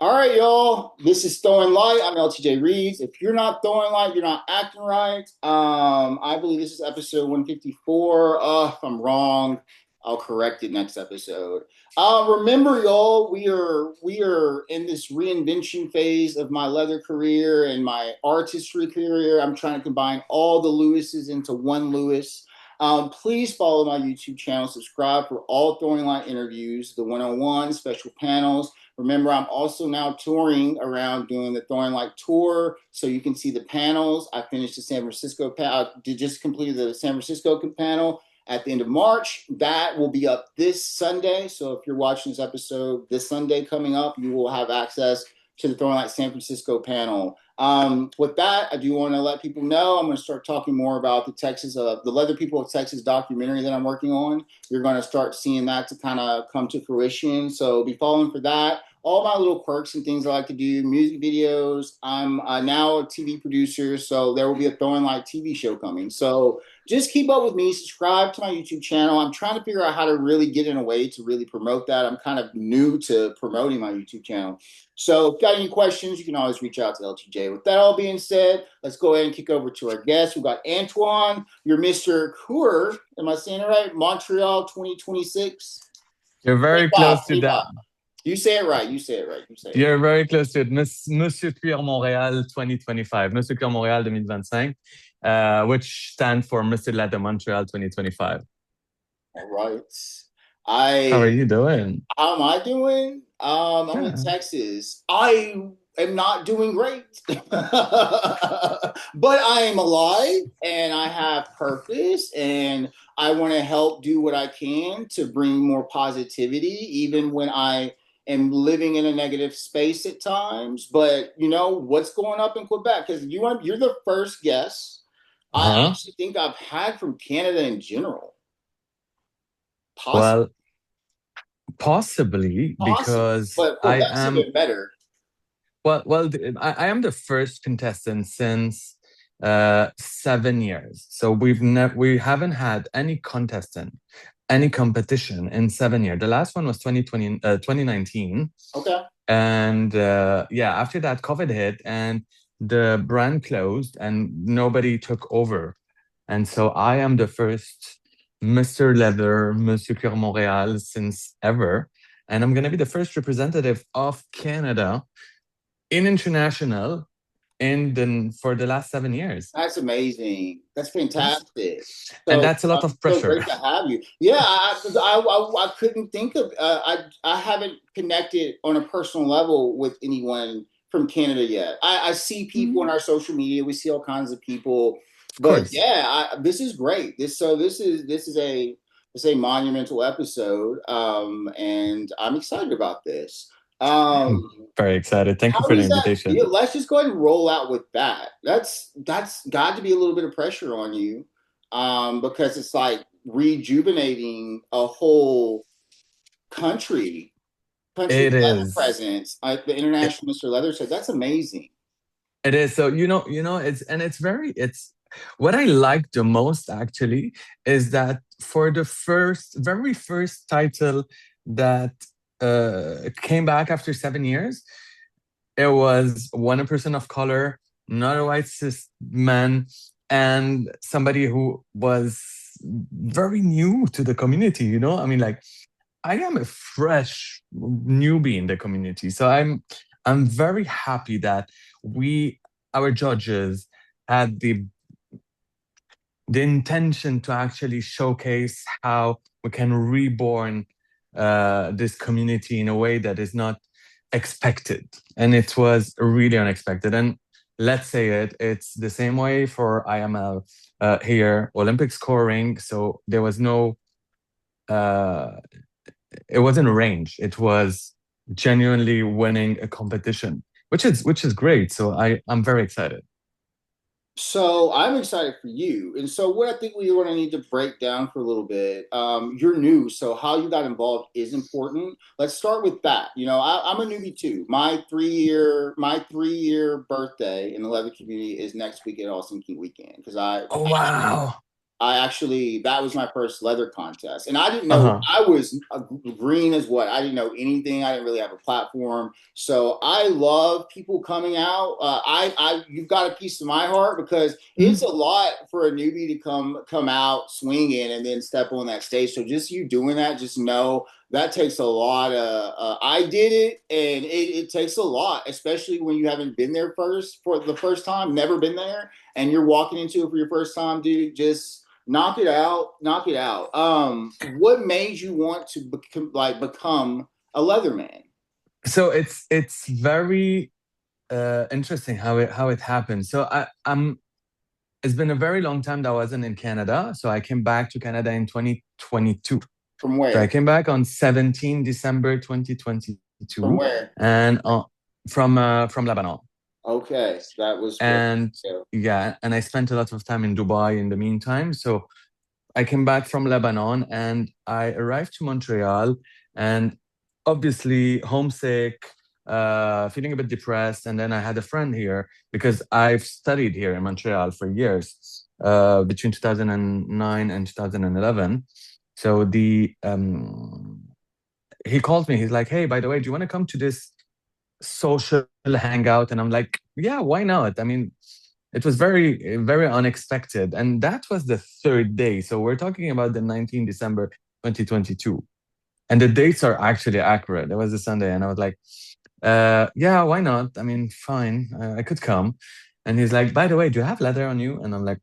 All right, y'all. This is Throwing Light. I'm LTJ Reeves. If you're not throwing light, you're not acting right. I believe this is episode 154. If I'm wrong, I'll correct it next episode. Remember, y'all, we are in this reinvention phase of my leather career and my artistry career. I'm trying to combine all the Lewises into one Lewis. Please follow my YouTube channel, subscribe for all Throwing Light interviews, the one-on-one special panels. Remember, I'm also now touring around doing the Throwing Light tour, so you can see the panels. I finished the San Francisco panel. I just completed the San Francisco panel at the end of March. That will be up this Sunday. So if you're watching this episode this Sunday coming up, you will have access to the Throwing Light San Francisco panel. With that, I do want to let people know I'm going to start talking more about the Leather People of Texas documentary that I'm working on. You're going to start seeing that to kind of come to fruition. So be following for that. All my little quirks and things I like to do, music videos. I'm now a TV producer, so there will be a Throwing Light TV show coming. So just keep up with me, subscribe to my YouTube channel. I'm trying to figure out how to really get in a way to really promote that. I'm kind of new to promoting my YouTube channel. So if you got any questions, you can always reach out to LTJ. With that all being said, let's go ahead and kick over to our guest. We've got Antoine, you're Mr. Cuir, am I saying it right? Montreal 2026. You're very 25, close to that. 25. You say it right. You say it right. You say it. You're very close to it. Monsieur Cuir Montréal 2025. Monsieur Cuir Montréal 2025, which stand for Monsieur Latte Montreal 2025. All right. How are I you doing? How am I doing? I'm in Yeah. Texas. I am not doing great, but I am alive and I have purpose, and I want to help do what I can to bring more positivity, even when I am living in a negative space at times. But you know what's going up in Quebec? Because you're the first guest I Uh-huh. actually think I've had from Canada in general. Possibly, Well, possibly possibly, because but I Quebec's am even better. I am the first contestant since 7 years. So we haven't had any contestant, any competition in 7 years. The last one was 2019. Okay. And yeah, after that, COVID hit and the brand closed and nobody took over. And so I am the first Mr. Leather, Monsieur Cuir Montréal since ever. And I'm going to be the first representative of Canada in international for the last 7 years. That's amazing. That's Yes. fantastic. And So that's a lot of so pressure. great to have you. Yeah, I couldn't think of I haven't connected on a personal level with anyone from Canada yet. I see people in Mhm. our social media. We see all kinds of people, Of but course. yeah, this is great. This is a monumental episode, and I'm excited about this. I'm Um, very excited. Thank you how for the does that invitation. feel? Let's just go ahead and roll out with that. That's got to be a little bit of pressure on you, because it's like rejuvenating a whole country, country It leather is. presence, like the international Mr. Leather said. That's amazing. It is. So, it's what I like the most actually is that for the very first title that came back after 7 years, it was one person of color, not a white cis man, and somebody who was very new to the community, I mean, like I am a fresh newbie in the community. So I'm very happy that we our judges had the intention to actually showcase how we can reborn this community in a way that is not expected. And it was really unexpected. And let's say it's the same way for IML here, Olympic scoring. So there was no uh, it wasn't a range. It was genuinely winning a competition, which is great. So I'm very excited. So I'm excited for you. And so what I think we're going to need to break down for a little bit, you're new, so how you got involved is important. Let's start with that. I'm a newbie too. My 3-year birthday in the leather community is next week at Austin Key Weekend because Oh wow! that was my first leather contest, and I didn't know Uh-huh. I was green as what. I didn't know anything. I didn't really have a platform. So I love people coming out. You've got a piece of my heart because it's a lot for a newbie to come out swinging and then step on that stage. So just you doing that, just know that takes a lot of. I did it, and it takes a lot, especially when you haven't been there first for the first time, never been there, and you're walking into it for your first time, dude. Just knock it out, knock it out. What made you want to become a Leatherman? So it's very interesting how it happened. So I'm it's been a very long time that I wasn't in Canada. So I came back to Canada in 2022. From So I where? came back on 17 December From 2022 where? and from Lebanon. Okay, so that was where. And Yeah. yeah, and I spent a lot of time in Dubai in the meantime. So I came back from Lebanon and I arrived to Montreal and obviously homesick, feeling a bit depressed. And then I had a friend here because I've studied here in Montreal for years, between 2009 and 2011. So he called me. He's like, "Hey, by the way, do you want to come to this social hangout?" And I'm like, "Yeah, why not?" I mean, it was very unexpected. And that was the third day. So we're talking about the 19th December 2022. And the dates are actually accurate. It was a Sunday. And I was like, yeah, why not? I mean, fine, I could come. And he's like, by the way, do you have leather on you? And I'm like,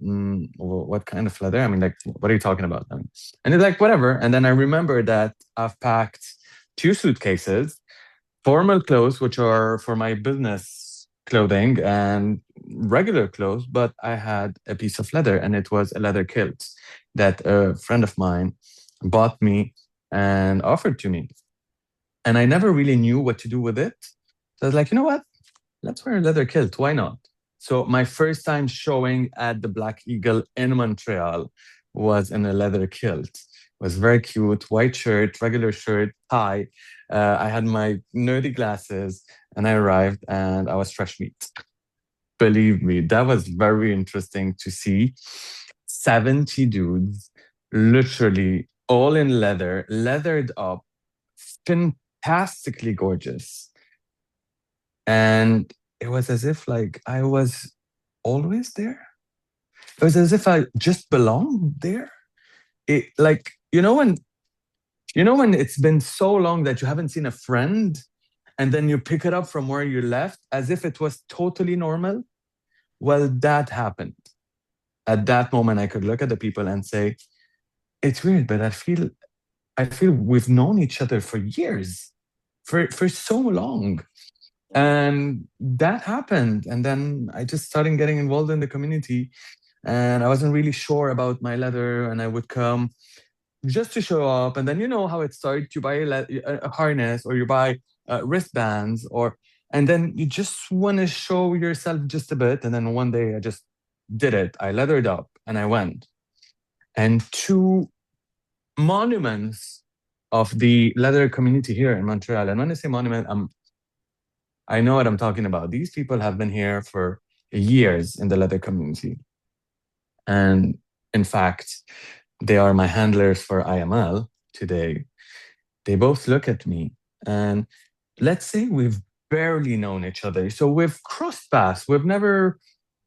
what kind of leather? I mean, like, what are you talking about? I mean, and he's like, whatever. And then I remember that I've packed two suitcases, formal clothes, which are for my business clothing, and regular clothes, but I had a piece of leather and it was a leather kilt that a friend of mine bought me and offered to me. And I never really knew what to do with it. So I was like, you know what? Let's wear a leather kilt. Why not? So my first time showing at the Black Eagle in Montreal was in a leather kilt. It was very cute, white shirt, regular shirt, tie. I had my nerdy glasses, and I arrived, and I was fresh meat. Believe me, that was very interesting to see. 70 dudes, literally all in leather, leathered up, fantastically gorgeous. And it was as if like I was always there. It was as if I just belonged there. It like you know when it's been so long that you haven't seen a friend and then you pick it up from where you left as if it was totally normal. Well, that happened. At that moment I could look at the people and say, it's weird, but I feel we've known each other for years, for so long. And that happened. And then I just started getting involved in the community. And I wasn't really sure about my leather. And I would come just to show up. And then you know how it started. You buy a harness or you buy wristbands, and then you just want to show yourself just a bit. And then one day I just did it. I leathered up and I went. And two monuments of the leather community here in Montreal. And when I say monument, I know what I'm talking about. These people have been here for years in the leather community. And in fact, they are my handlers for IML today. They both look at me and let's say we've barely known each other. So we've crossed paths. We've never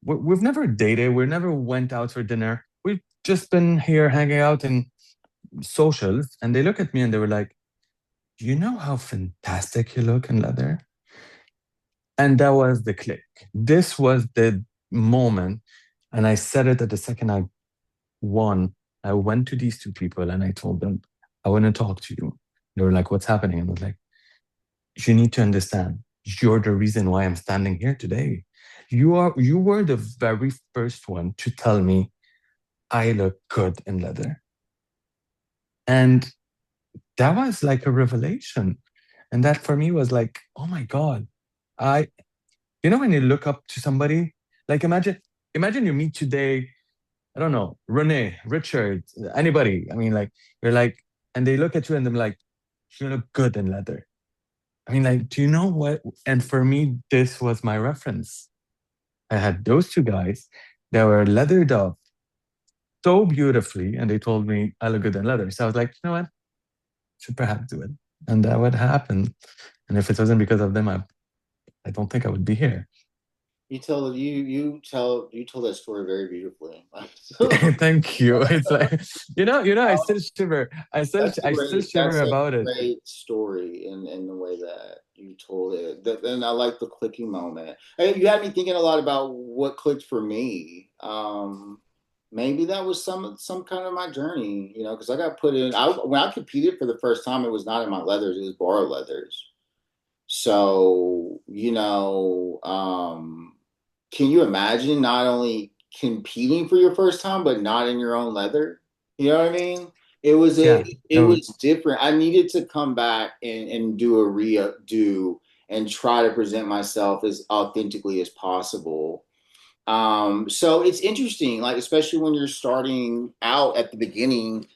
dated. We never went out for dinner. We've just been here hanging out in socials. And they look at me and they were like, "Do you know how fantastic you look in leather?" And that was the click. This was the moment. And I said it at the second I won. I went to these two people and I told them, I want to talk to you. They were like, what's happening? And I was like, you need to understand, you're the reason why I'm standing here today. You were the very first one to tell me I look good in leather. And that was like a revelation. And that for me was like, oh my God. I when you look up to somebody, like imagine you meet today, I don't know, Renee, Richard, anybody. I mean, like you're like, and they look at you and they're like, you look good in leather. I mean, like, do you know what? And for me, this was my reference. I had those two guys that were leathered up, so beautifully, and they told me I look good in leather. So I was like, you know what, should perhaps do it, and that would happen. And if it wasn't because of them, I don't think I would be here. You tell that story very beautifully. Thank you. It's like I still shiver. I still shiver That's a about it. great story in the way that you told it. And I like the clicking moment. Hey, you had me thinking a lot about what clicked for me. Maybe that was some kind of my journey, because I got put in. When I competed for the first time, it was not in my leathers; it was borrowed leathers. So, can you imagine not only competing for your first time, but not in your own leather? You know what I mean? It was a Yeah. it was different. I needed to come back and do a redo and try to present myself as authentically as possible. So it's interesting, like especially when you're starting out at the beginning,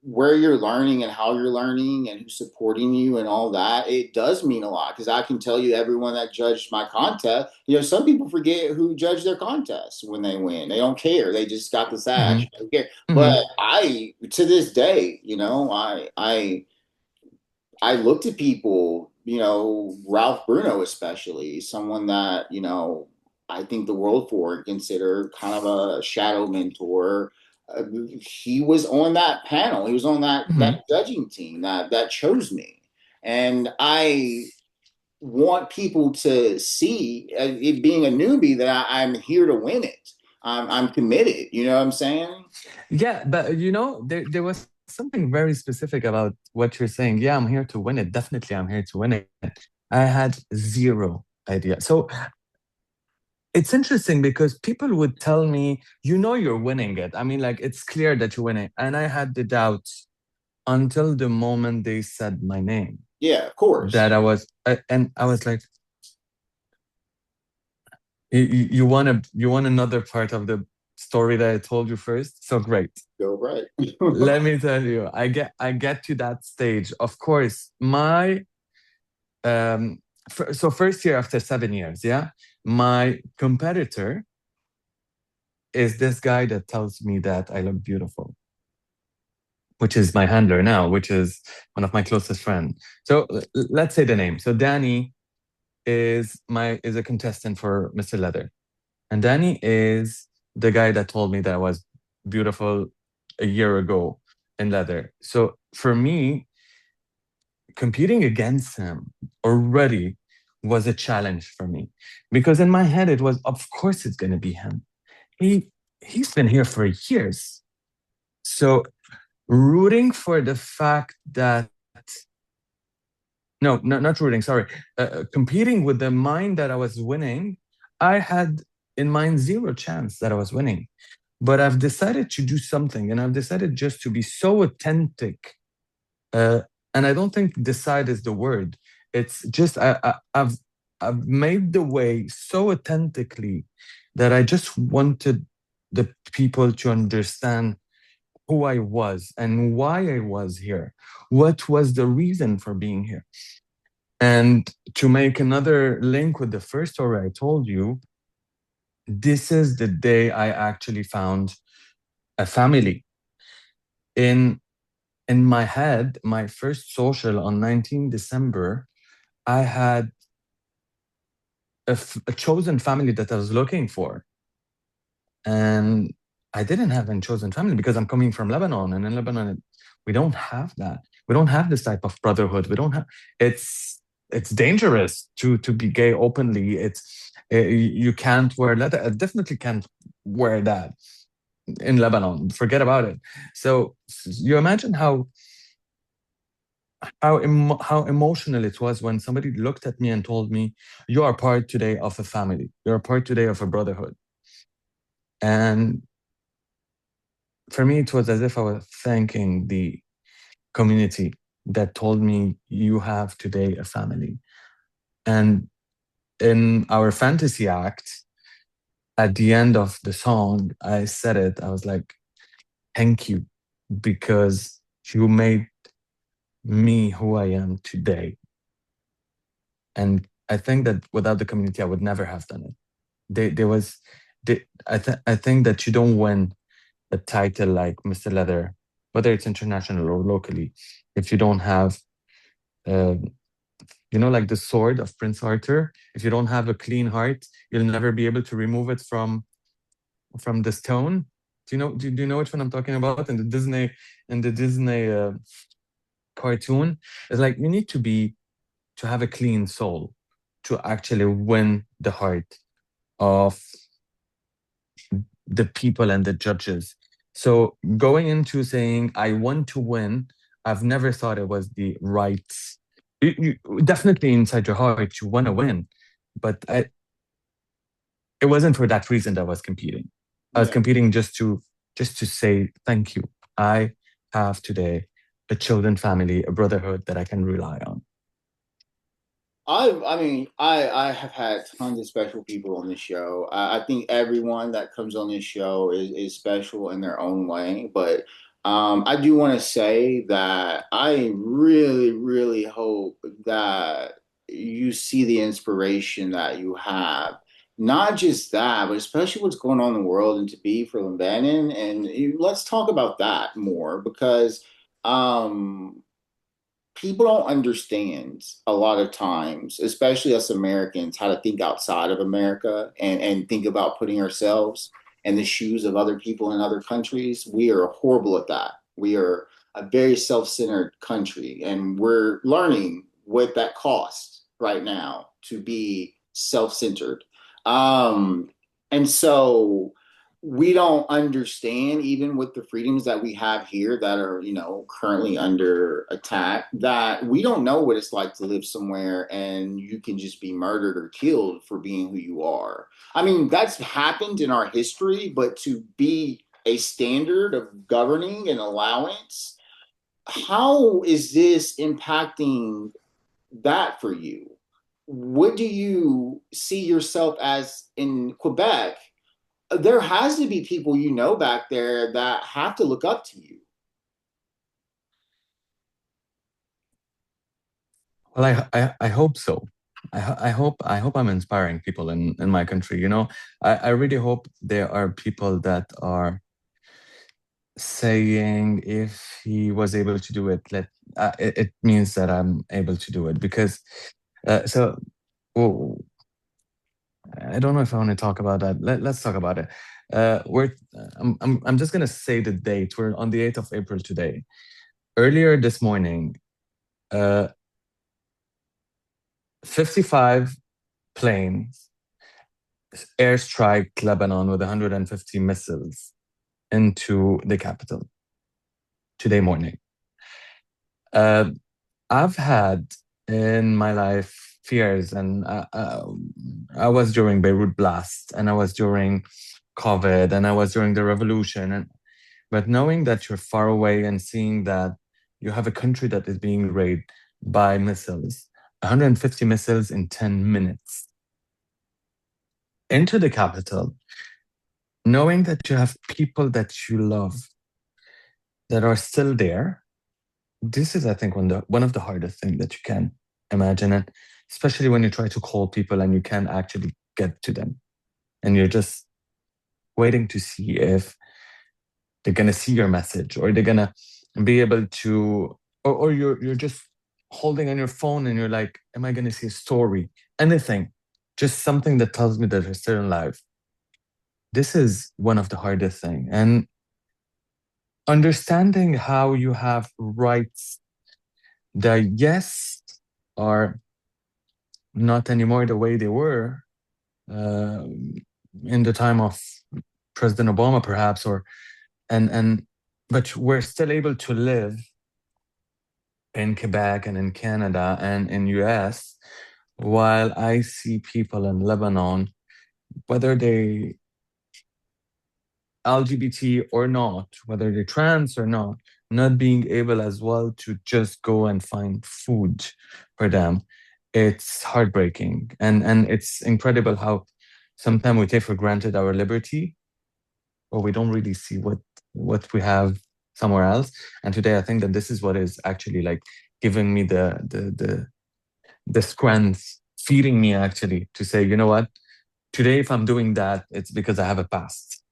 where you're learning and how you're learning and who's supporting you and all that. It does mean a lot because I can tell you everyone that judged my contest, some people forget who judged their contests when they win. They don't care. They just got the sash. Hmm. They don't care. But Hmm. I, to this day, I looked at people, Ralph Bruno especially, someone that, I think the world for and consider kind of a shadow mentor. He was on that panel. He was on that Hmm. judging team that chose me. And I want people to see it being a newbie that I'm here to win it. I'm committed. You know what I'm saying? Yeah, but there was something very specific about what you're saying. Yeah, I'm here to win it. Definitely, I'm here to win it. I had zero idea. So it's interesting because people would tell me, you're winning it. I mean, like, it's clear that you're winning. And I had the doubts until the moment they said my name Yeah, of course. that and I was like, you want another part of the story that I told you first? So great. Go right. Let me tell you, I get to that stage. Of course, my so first year after 7 years, yeah, my competitor is this guy that tells me that I look beautiful, which is my handler now, which is one of my closest friends. So let's say the name. So Danny is a contestant for Mr. Leather, and Danny is the guy that told me that I was beautiful a year ago in leather. So for me, competing against him already was a challenge for me because in my head it was, of course, it's going to be him. He he's been here for years. So rooting for the fact that no, not rooting, sorry, competing with the mind that I was winning, I had in mind zero chance that I was winning. But I've decided to do something, and I've decided just to be so authentic. Uh, and I don't think decide is the word. It's just I've made the way so authentically that I just wanted the people to understand who I was and why I was here. What was the reason for being here? And to make another link with the first story I told you, this is the day I actually found a family. In in my head, my first social on 19 December, I had a chosen family that I was looking for. And I didn't have a chosen family because I'm coming from Lebanon. And in Lebanon, we don't have that. We don't have this type of brotherhood. We don't have it's dangerous to be gay openly. You can't wear leather. I definitely can't wear that in Lebanon. Forget about it. So you imagine how emotional it was when somebody looked at me and told me, "You are part today of a family. You're part today of a brotherhood." And for me, it was as if I was thanking the community that told me, "You have today a family." And in our fantasy act, at the end of the song, I said it. I was like, "Thank you, because you made me who I am today." And I think that without the community, I would never have done it. There was, I think that you don't win a title like Mr. Leather, whether it's international or locally, if you don't have, uh, like the sword of Prince Arthur, if you don't have a clean heart, you'll never be able to remove it from the stone. Do you know which one I'm talking about? In the Disney cartoon, it's like you need to have a clean soul to actually win the heart of the people and the judges. So going into saying I want to win, I've never thought it was the right. Definitely inside your heart, you want to win, but it wasn't for that reason that I was competing. I was Yeah. competing just to say thank you. I have today a chosen family, a brotherhood that I can rely on. I have had tons of special people on this show. I think everyone that comes on this show is special in their own way. But I do want to say that I really, really hope that you see the inspiration that you have. Not just that, but especially what's going on in the world and to be for Lebanon. And let's talk about that more because um, people don't understand a lot of times, especially us Americans, how to think outside of America and think about putting ourselves in the shoes of other people in other countries. We are horrible at that. We are a very self-centered country, and we're learning what that costs right now to be self-centered. Um, and so we don't understand, even with the freedoms that we have here that are, currently under attack, that we don't know what it's like to live somewhere and you can just be murdered or killed for being who you are. I mean, that's happened in our history, but to be a standard of governing and allowance, how is this impacting that for you? What do you see yourself as in Quebec? There has to be people back there that have to look up to you. Well, I hope so. I hope I'm inspiring people in my country. I really hope there are people that are saying if he was able to do it, it means that I'm able to do it because so well, I don't know if I want to talk about that. Let's talk about it. I'm just gonna say the date. We're on the 8th of April today. Earlier this morning, uh, 55 planes airstrike Lebanon with 150 missiles into the capital today morning. Uh, I've had in my life fears, and I was during Beirut blast, and I was during COVID, and I was during the revolution, but knowing that you're far away and seeing that you have a country that is being raped by missiles, 150 missiles in 10 minutes into the capital, knowing that you have people that you love that are still there, this is, I think, one of the hardest things that you can imagine it, especially when you try to call people and you can't actually get to them. And you're just waiting to see if they're gonna see your message or they're gonna be able to, or you're just holding on your phone and you're like, am I gonna see a story? Anything. Just something that tells me that they're still alive. This is one of the hardest things. And understanding how you have rights that, yes, are not anymore the way they were uh, in the time of President Obama, perhaps, and but we're still able to live in Quebec and in Canada and in US, while I see people in Lebanon, whether they LGBT or not, whether they're trans or not being able as well to just go and find food for them. It's heartbreaking. And it's incredible how sometimes we take for granted our liberty, or we don't really see what we have somewhere else. And today I think that this is what is actually like giving me the strength, feeding me actually to say, you know what, today if I'm doing that, it's because I have a past.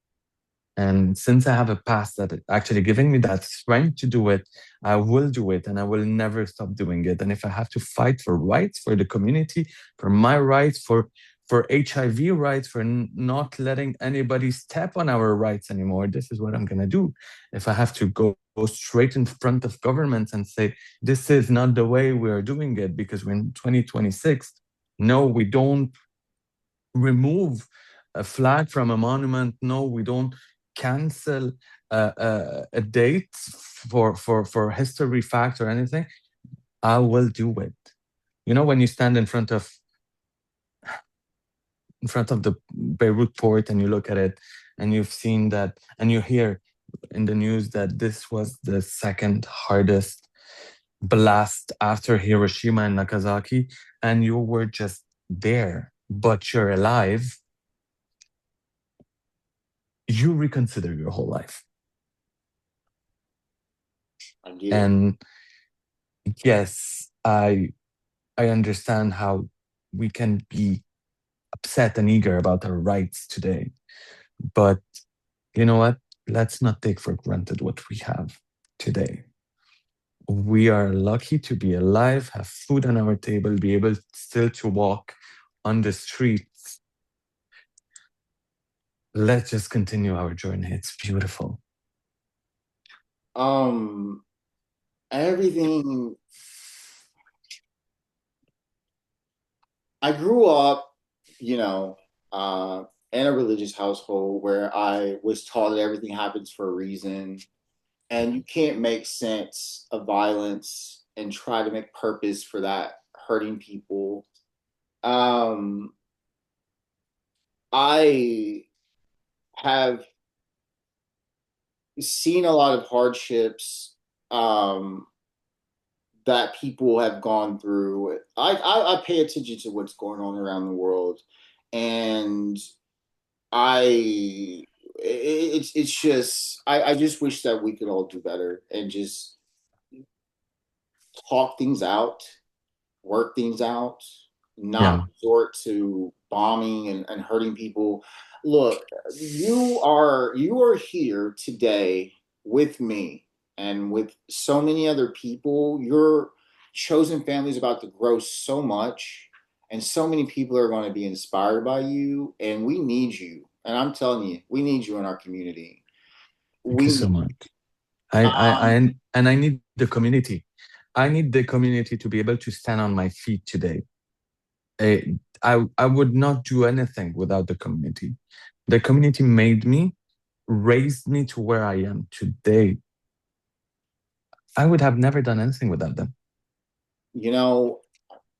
And since I have a past that actually giving me that strength to do it, I will do it and I will never stop doing it. And if I have to fight for rights for the community, for my rights, for HIV rights, for not letting anybody step on our rights anymore, this is what I'm gonna do. If I have to go straight in front of governments and say, this is not the way we are doing it because we're in 2026. No, we don't remove a flag from a monument. No, we don't cancel a date for history fact or anything. I will do it. You know, when you stand in front of the Beirut port and you look at it and you've seen that and you hear in the news that this was the second hardest blast after Hiroshima and Nagasaki, and you were just there, but you're alive, you reconsider your whole life. I get it. And yes, I understand how we can be upset and eager about our rights today. But you know what? Let's not take for granted what we have today. We are lucky to be alive, have food on our table, be able still to walk on the streets. Let's just continue our journey. It's beautiful. Um, everything. I grew up, you know, in a religious household where I was taught that everything happens for a reason, and you can't make sense of violence and try to make purpose for that hurting people. Um, I have seen a lot of hardships that people have gone through. I pay attention to what's going on around the world, and I it's just I just wish that we could all do better and just talk things out, work things out, not Yeah, resort to bombing and hurting people. Look, you are here today with me and with so many other people. Your chosen family is about to grow so much, and so many people are going to be inspired by you, and we need you. And I'm telling you, we need you in our community. thank you We so need, much. I need the community. I need the community to be able to stand on my feet today. I would not do anything without the community. The community made me, raised me to where I am today. I would have never done anything without them. you know,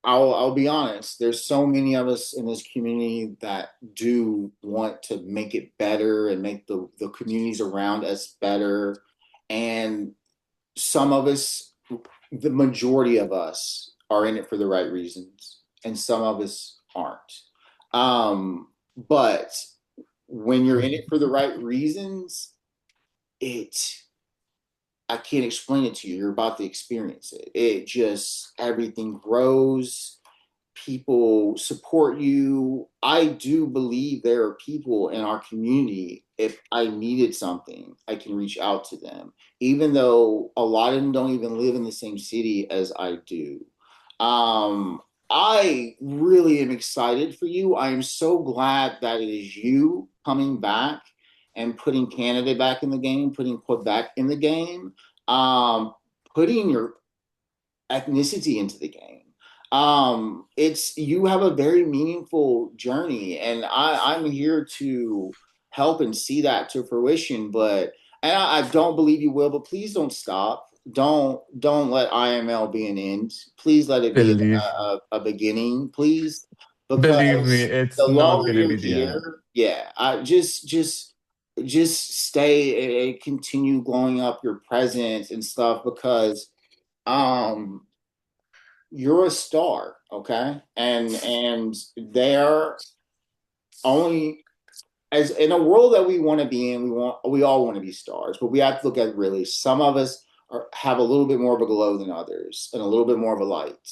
I'll be honest. There's so many of us in this community that do want to make it better and make the communities around us better. And some of us, the majority of us, are in it for the right reasons, and some of us aren't. But when you're in it for the right reasons, it I can't explain it to you. You're about to experience it. It just everything grows, people support you. I do believe there are people in our community. If I needed something, I can reach out to them, even though a lot of them don't even live in the same city as I do. Um, I really am excited for you. I am so glad that it is you coming back and putting Canada back in the game, putting Quebec in the game, um, putting your ethnicity into the game. It's you have a very meaningful journey, and I'm here to help and see that to fruition. But and I don't believe you will, but please don't stop. Don't let IML be an end. Please let it be Believe, a beginning, please, believe me, because the it's not longer gonna you're be the end. here, yeah, I just stay and continue glowing up your presence and stuff because um you're a star, okay? And they're only as in a world that we want to be in, we all want to be stars, but we have to look at really some of us have a little bit more of a glow than others and a little bit more of a light.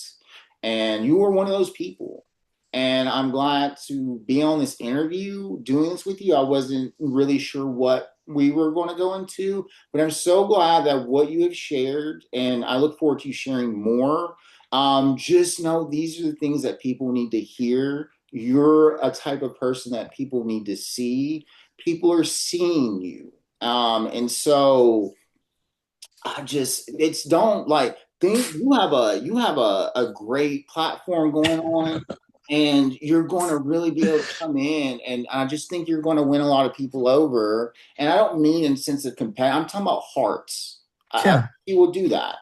And you were one of those people. And I'm glad to be on this interview doing this with you. I wasn't really sure what we were going to go into, but I'm so glad that what you have shared, and I look forward to you sharing more. Just know these are the things that people need to hear. You're a type of person that people need to see. People are seeing you. And so I just it's don't like think you have a great platform going on, and you're going to really be able to come in, and I just think you're going to win a lot of people over. And I don't mean in sense of compare. I'm talking about hearts. I Yeah. you will do that.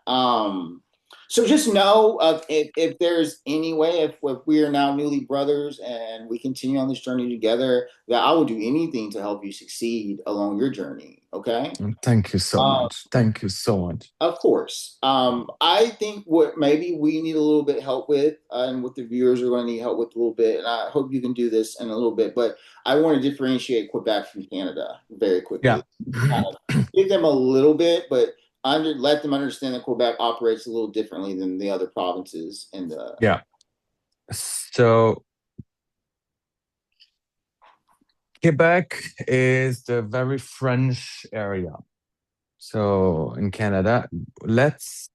So just know if there's any way, if we are now newly brothers and we continue on this journey together, that I will do anything to help you succeed along your journey. Okay. Thank you so Um, much. Thank you so much. of course. I think what maybe we need a little bit help with, and what the viewers are going to need help with a little bit, and I hope you can do this in a little bit, but I want to differentiate Quebec from Canada very Yeah. quickly. Kind of give them a little bit, but let them understand that Quebec operates a little differently than the other provinces in the. Yeah. So Quebec is the very French area. So in Canada, let's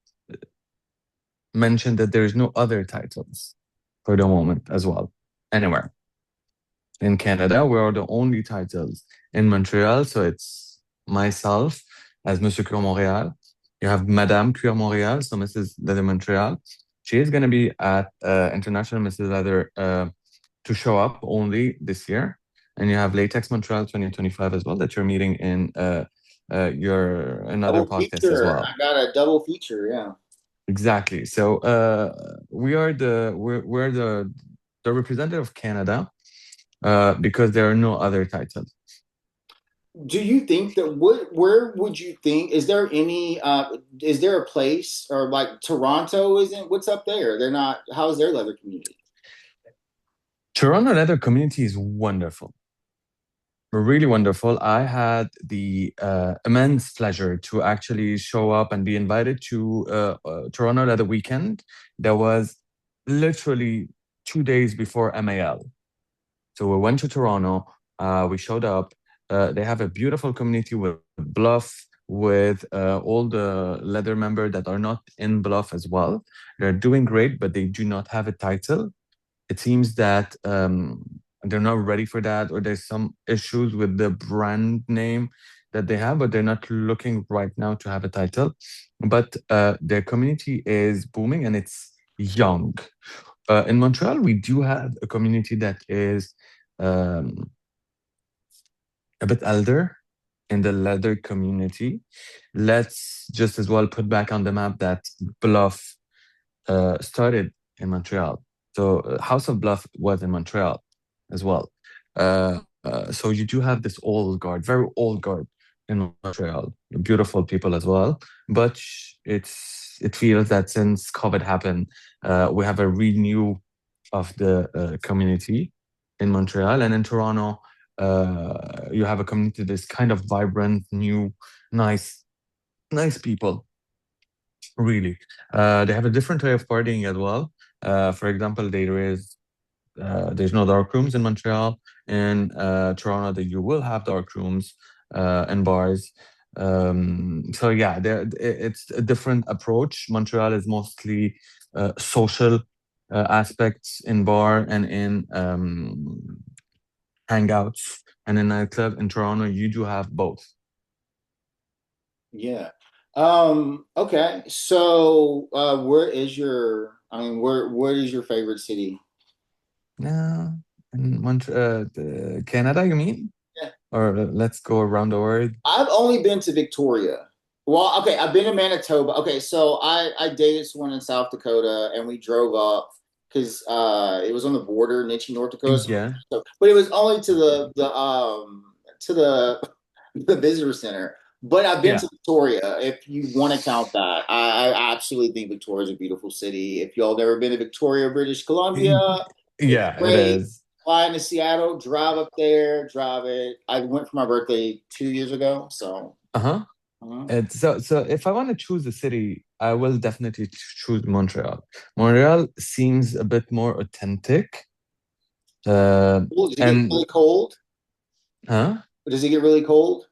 mention that there is no other titles for the moment as well, anywhere. In Canada, we are the only titles in Montreal. So it's myself as Monsieur Cuir Montréal. You have Madame Cuir Montréal, so Mrs. Leather Montreal. She is going to be at International Mrs. Leather to show up only this year. And you have Latex Montreal 2025 as well that you're meeting in your another Double podcast as feature. well. I got a double feature, yeah. Exactly. So we are we're the representative of Canada because there are no other titles. Do you think that where would you think is there a place, or like Toronto isn't, what's up there? They're not, how's their leather community? Toronto leather community is wonderful, really wonderful. I had the immense pleasure to actually show up and be invited to Toronto leather weekend. That was literally 2 days before MAL. So we went to Toronto. We showed up. They have a beautiful community with Bluff, with all the leather members that are not in Bluff as well. They're doing great, but they do not have a title. It seems that they're not ready for that, or there's some issues with the brand name that they have, but they're not looking right now to have a title. But their community is booming and it's young. In Montreal, we do have a community that is um, a bit elder in the leather community. Let's just as well put back on the map that Bluff started in Montreal. So House of Bluff was in Montreal as well. So you do have this old guard, very old guard in Montreal. Beautiful people as well. But it feels that since COVID happened, we have a renew of the community in Montreal, and in Toronto, you have a community that's kind of vibrant, new, nice, nice people. Really, they have a different way of partying as well. For example, there's no dark rooms in Montreal. In Toronto, that you will have dark rooms and bars. So yeah, it's a different approach. Montreal is mostly social aspects in bar and in hangouts and in nightclub. In Toronto, you do have both. Yeah. Okay. So where is your, I mean, where is your favorite city? Yeah, in Canada, you mean? Yeah. Or let's go around the world. I've only been to Victoria. Well, okay, I've been to Manitoba. Okay, so I dated someone in South Dakota, and we drove up because it was on the border, Niche, North Dakota. Yeah. But it was only to to the the visitor center. But I've been Yeah. to Victoria, if you want to count that. I absolutely think Victoria is a beautiful city. If y'all never been to Victoria, British Columbia, it's Yeah, it great. is. Fly into Seattle, drive up there, drive it. I went for my birthday 2 years ago, so. Uh-huh. uh So if I want to choose a city, I will definitely choose Montreal. Montreal seems a bit more authentic. Uh, Does it get and really cold? huh? Does it get really cold?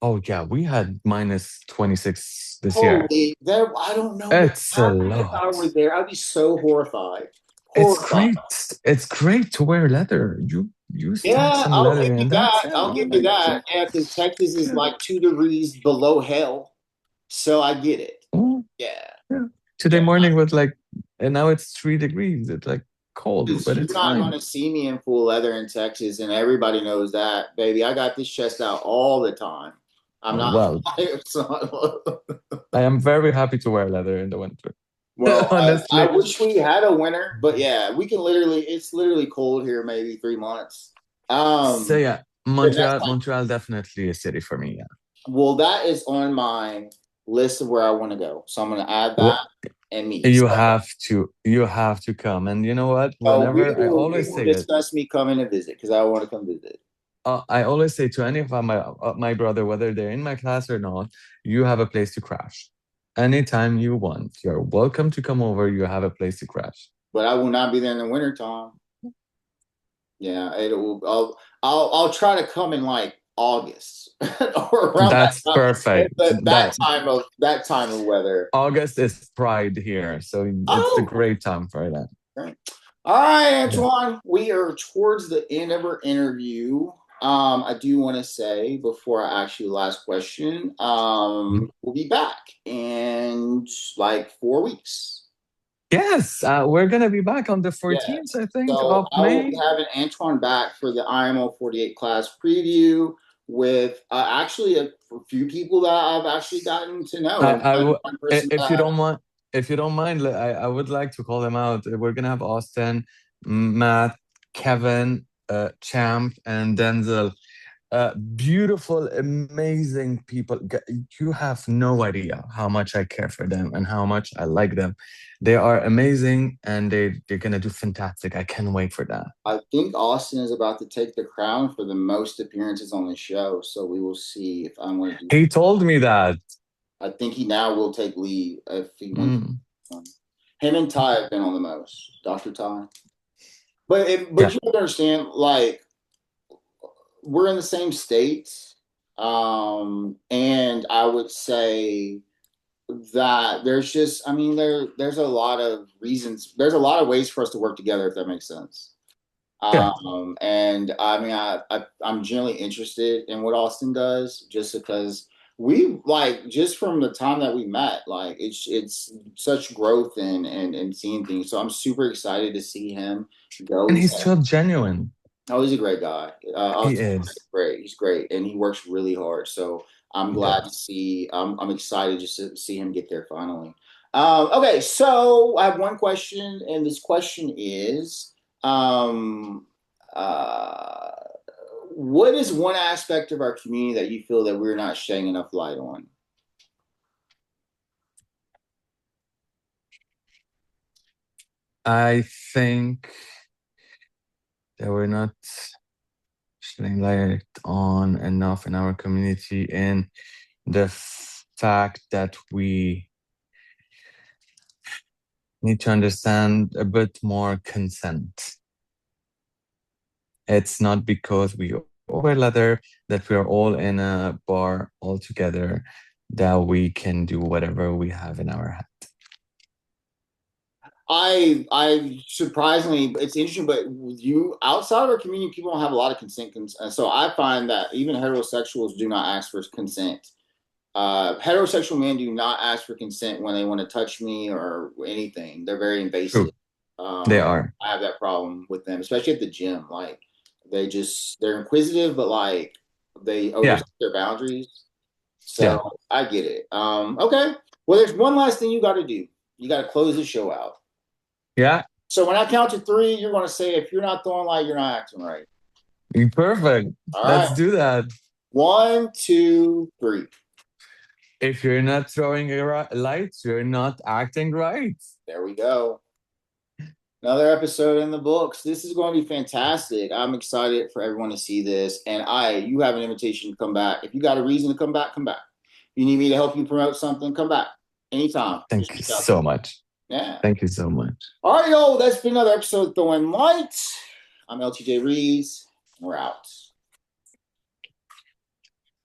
Oh yeah, we had minus 26 this year. Holy, there! I don't know what It's a happened if I lot. were there. I'd be so horrified. It's Horrified. great. It's great to wear leather. You stack Yeah, some I'll give leather you and that's that. it. I'll Oh give you my that. God. Yeah, because Texas is Yeah. like 2 degrees below hell, so I get it. Oh, Yeah, yeah. Today yeah. morning was like, and now it's 3 degrees. It's like cold, Because but you're it's not going fine. to see me in full leather in Texas, and everybody knows that, baby. I got this chest out all the time. I'm not. Well, I am very happy to wear leather in the winter. Well, I Honestly. wish we had a winter, but yeah, we can literally. It's literally cold here, maybe 3 months. So Um, yeah, and that's Montreal definitely a city for me. Yeah. well, that is on my list of where I want to go. So I'm going to add that Well, and me. you have to come. And you know what? So Whenever I we always will say it, discuss me coming to visit because I want to come visit. I always say to any of my brother, whether they're in my class or not, you have a place to crash. Anytime you want, you're welcome to come over. You have a place to crash. But I will not be there in the wintertime. Yeah, it will. I'll try to come in like August or around that That's time. perfect. But That that time of weather. August is Pride here, so it's the Oh, great time for that. okay. All right, Yeah. Antoine. We are towards the end of our interview. I do want to say before I ask you the last question, Mhm. we'll be back in like 4 weeks. Yes, we're gonna be back on the Yeah. 14th, I think, So of I will be May. having Antoine back for the IMO 48 class preview with actually a few people that I've actually gotten to I, know. I w- One person if you that don't mind, I would like to call them out. We're gonna have Austin, Matt, Kevin, Champ, and Denzel. Beautiful, amazing people. You have no idea how much I care for them and how much I like them. They are amazing and they're gonna do fantastic. I can't wait for that. I think Austin is about to take the crown for the most appearances on the show. So we will see if I'm going to do. He told me that. I think he now will take lead if he wins. Mm, Him and Ty have been on the most, Dr. Ty. But yeah. you have to understand, like we're in the same state, and I would say that there's just, I mean, there's a lot of reasons. There's a lot of ways for us to work together, if that makes sense. Yeah. And I mean, I'm generally interested in what Austin does, just because we like just from the time that we met, like it's such growth and seeing things. So I'm super excited to see him go. And he's so genuine. He's a great guy. He Austin's is. great. He's great, and he works really hard. So I'm He glad to does. see. I'm excited just to see him get there finally. Okay, so I have one question, and this question is, um, uh, what is one aspect of our community that you feel that we're not shedding enough light on? I think that we're not shedding light on enough in our community in the fact that we need to understand a bit more consent. It's not because we wear leather that we are all in a bar all together that we can do whatever we have in our head. I surprisingly, it's interesting, but you outside of our community, people don't have a lot of consent. So I find that even heterosexuals do not ask for consent. Heterosexual men do not ask for consent when they want to touch me or anything. They're very invasive. True. They Um, are. I have that problem with them, especially at the gym. Like they're inquisitive, but like they Yeah. overstep their boundaries. Yeah. So I get it. Okay. Well, there's one last thing you got to do. You got to close the show out. Yeah. So when I count to three, you're going to say, if you're not throwing light, you're not acting right. Perfect. All right. Let's do that. 1, 2, 3. If you're not throwing lights, you're not acting right. There we go. Another episode in the books. This is going to be fantastic. I'm excited for everyone to see this. And you have an invitation to come back. If you got a reason to come back, come back. If you need me to help you promote something, come back anytime. Just Thank you reach out to so me. much. Yeah. Thank you so much. All right, yo, that's been another episode of Throwing Lights. I'm LTJ Reeves. We're out.